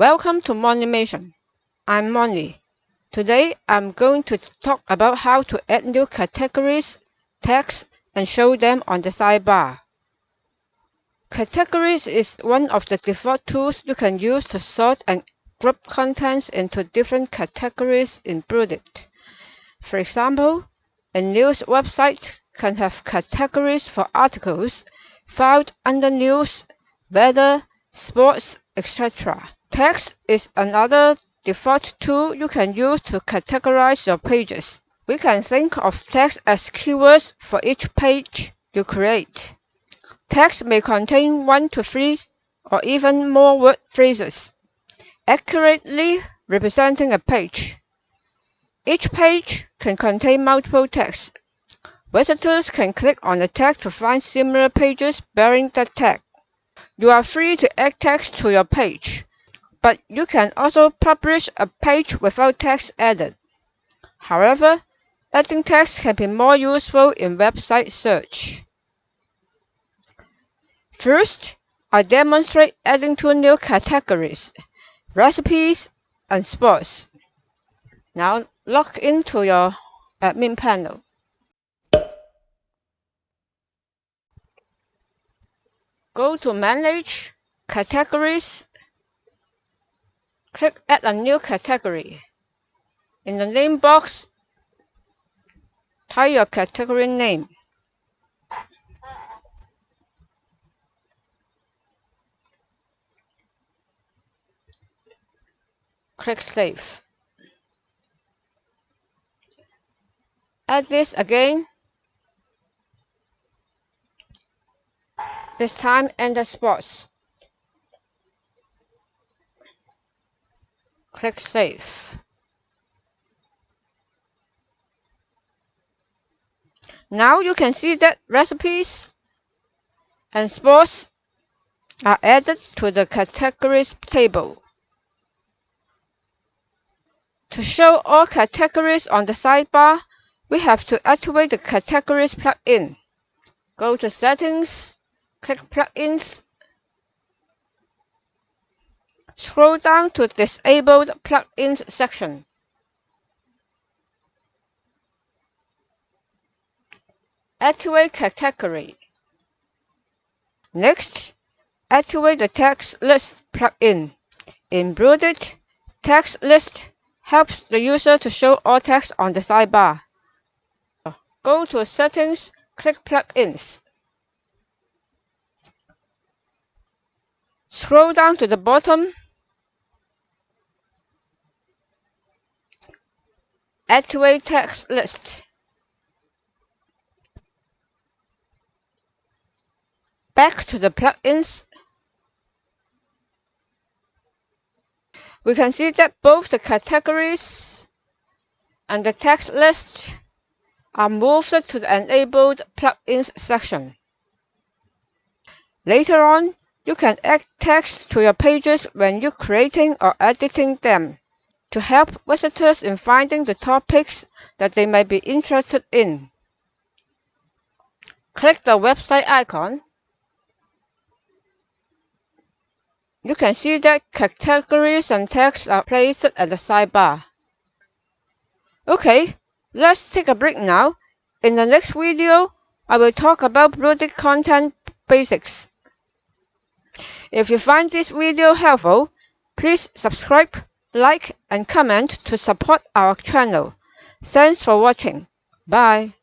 Welcome to Monimation. I'm Moni. Today I'm going to talk about how to add new categories, tags, and show them on the sidebar. Categories is one of the default tools you can use to sort and group contents into different categories in Bludit. For example, a news website can have categories for articles filed under news, weather, sports, etc. Text is another default tool you can use to categorize your pages. We can think of text as keywords for each page you create. Text may contain 1 to 3 or even more word phrases, accurately representing a page. Each page can contain multiple texts. Visitors can click on the tag to find similar pages bearing that tag. You are free to add text to your page, but you can also publish a page without text added. However, adding text can be more useful in website search. First, I demonstrate adding two new categories, recipes and sports. Now log into your admin panel. Go to Manage, Categories. Click Add a new category. In the name box, type your category name. Click Save. Add this again. This time enter sports. Click Save. Now you can see that recipes and sports are added to the categories table. To show all categories on the sidebar, we have to activate the Categories plugin. Go to Settings, click Plugins. Scroll down to Disabled Plugins section. Activate Category. Next, activate the Text List plugin. In Bludit, Text List helps the user to show all text on the sidebar. Go to Settings, click Plugins. Scroll down to the bottom. Activate Text List. Back to the plugins. We can see that both the categories and the text list are moved to the Enabled Plugins section. Later on, you can add text to your pages when you're creating or editing them to help visitors in finding the topics that they may be interested in. Click the website icon. You can see that categories and text are placed at the sidebar. Okay, let's take a break now. In the next video, I will talk about Bludit content basics. If you find this video helpful, please subscribe, like, and comment to support our channel. Thanks for watching. Bye.